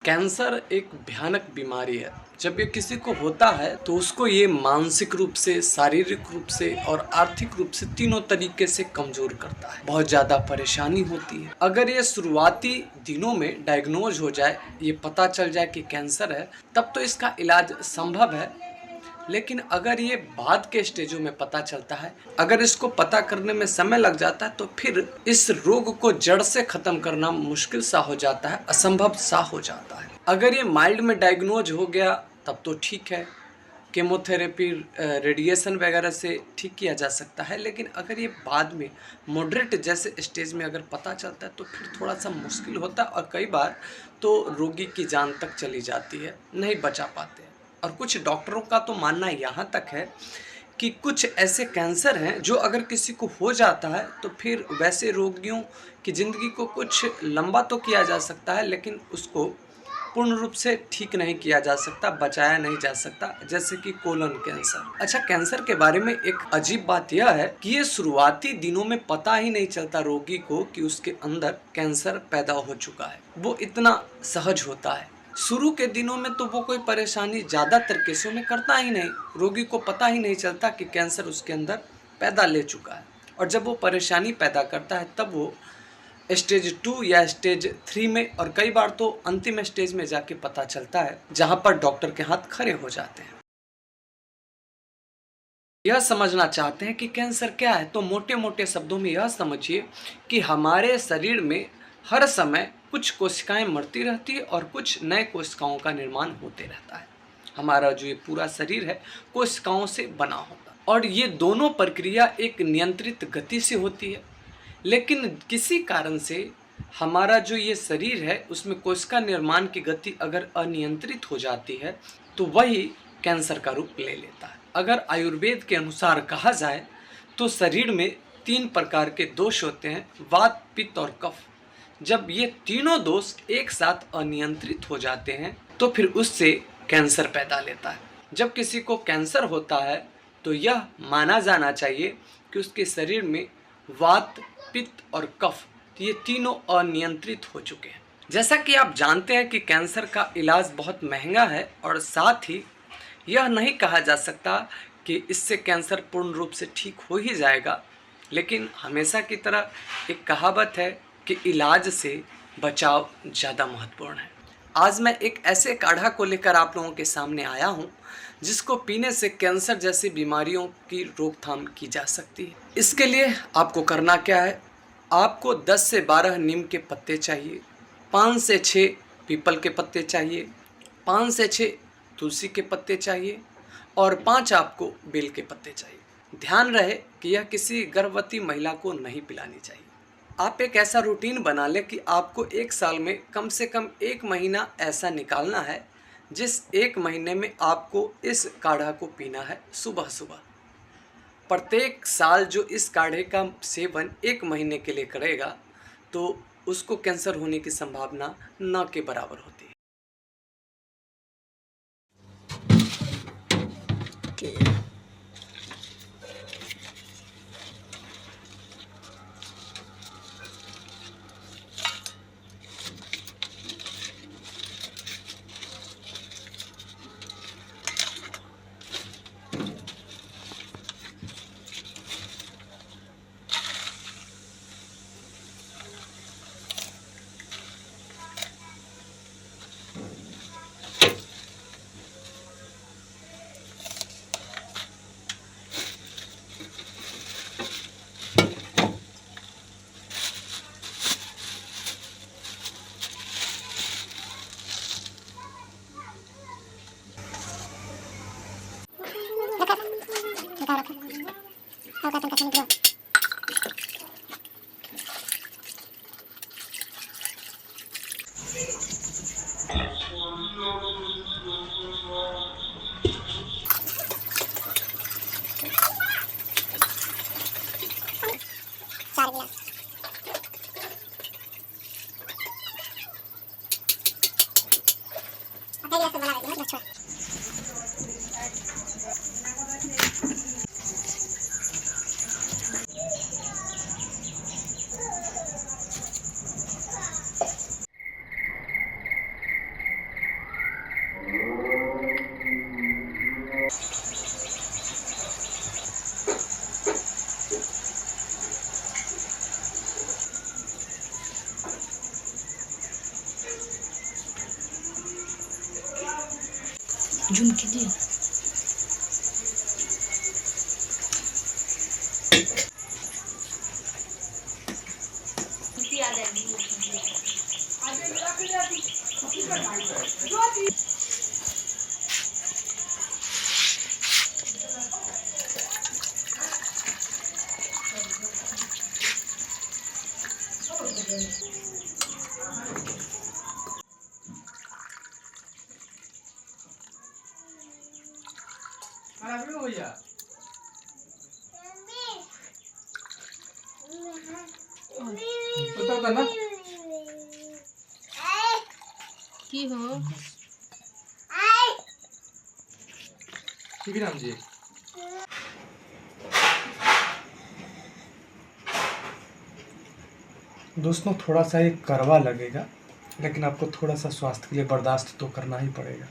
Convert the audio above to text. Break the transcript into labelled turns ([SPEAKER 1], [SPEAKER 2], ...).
[SPEAKER 1] Cancer एक भयानक बीमारी है। जब ये किसी को होता है तो उसको ये मानसिक रूप से, शारीरिक रूप से और आर्थिक रूप से तीनों तरीके से कमज़ोर करता है। बहुत ज़्यादा परेशानी होती है। अगर ये शुरुआती दिनों में डायग्नोज हो जाए, ये पता चल जाए कि कैंसर है, तब तो इसका इलाज संभव है। लेकिन अगर ये बाद के स्टेजों में पता चलता है, अगर इसको पता करने में समय लग जाता है, तो फिर इस रोग को जड़ से ख़त्म करना मुश्किल सा हो जाता है, असंभव सा हो जाता है। अगर ये माइल्ड में डायग्नोज हो गया तब तो ठीक है, केमोथेरेपी, रेडिएशन वगैरह से ठीक किया जा सकता है। लेकिन अगर ये बाद में मॉडरेट जैसे स्टेज में अगर पता चलता है तो फिर थोड़ा सा मुश्किल होता है और कई बार तो रोगी की जान तक चली जाती है, नहीं बचा पाते हैं। और कुछ डॉक्टरों का तो मानना यहाँ तक है कि कुछ ऐसे कैंसर हैं जो अगर किसी को हो जाता है तो फिर वैसे रोगियों की ज़िंदगी को कुछ लंबा तो किया जा सकता है, लेकिन उसको पूर्ण रूप से ठीक नहीं किया जा सकता, बचाया नहीं जा सकता, जैसे कि कोलन कैंसर। अच्छा, कैंसर के बारे में एक अजीब बात यह है कि ये शुरुआती दिनों में पता ही नहीं चलता रोगी को कि उसके अंदर कैंसर पैदा हो चुका है। वो इतना सहज होता है। शुरू के दिनों में तो वो कोई परेशानी ज़्यादातर केसों में करता ही नहीं, रोगी को पता ही नहीं चलता कि कैंसर उसके अंदर पैदा ले चुका है। और जब वो परेशानी पैदा करता है तब वो स्टेज 2 या स्टेज 3 में और कई बार तो अंतिम स्टेज में जाके पता चलता है, जहां पर डॉक्टर के हाथ खड़े हो जाते हैं। यह समझना चाहते हैं कि कैंसर क्या है, तो मोटे मोटे शब्दों में यह समझिए कि हमारे शरीर में हर समय कुछ कोशिकाएं मरती रहती है और कुछ नए कोशिकाओं का निर्माण होते रहता है। हमारा जो ये पूरा शरीर है कोशिकाओं से बना होता है और ये दोनों प्रक्रिया एक नियंत्रित गति से होती है। लेकिन किसी कारण से हमारा जो ये शरीर है उसमें कोशिका निर्माण की गति अगर अनियंत्रित हो जाती है तो वही कैंसर का रूप ले लेता है। अगर आयुर्वेद के अनुसार कहा जाए तो शरीर में 3 प्रकार के दोष होते हैं, वात, पित्त और कफ। जब ये तीनों दोष एक साथ अनियंत्रित हो जाते हैं तो फिर उससे कैंसर पैदा लेता है। जब किसी को कैंसर होता है तो यह माना जाना चाहिए कि उसके शरीर में वात, पित्त और कफ, ये तीनों अनियंत्रित हो चुके हैं। जैसा कि आप जानते हैं कि कैंसर का इलाज बहुत महंगा है और साथ ही यह नहीं कहा जा सकता कि इससे कैंसर पूर्ण रूप से ठीक हो ही जाएगा। लेकिन हमेशा की तरह एक कहावत है कि इलाज से बचाव ज़्यादा महत्वपूर्ण है। आज मैं एक ऐसे काढ़ा को लेकर आप लोगों के सामने आया हूँ जिसको पीने से कैंसर जैसी बीमारियों की रोकथाम की जा सकती है। इसके लिए आपको करना क्या है, आपको 10 से 12 नीम के पत्ते चाहिए, 5 से 6 पीपल के पत्ते चाहिए, 5 से 6 तुलसी के पत्ते चाहिए और 5 आपको बेल के पत्ते चाहिए। ध्यान रहे कि यह किसी गर्भवती महिला को नहीं पिलानी चाहिए। आप एक ऐसा रूटीन बना लें कि आपको 1 साल में कम से कम 1 महीना ऐसा निकालना है जिस 1 महीने में आपको इस काढ़ा को पीना है सुबह सुबह। प्रत्येक साल जो इस काढ़े का सेवन 1 महीने के लिए करेगा तो उसको कैंसर होने की संभावना न के बराबर होती है।
[SPEAKER 2] झुमकी दी। की हो
[SPEAKER 3] राम जी। दोस्तों थोड़ा सा ये कड़वा लगेगा, लेकिन आपको थोड़ा सा स्वास्थ्य के लिए बर्दाश्त तो करना ही पड़ेगा।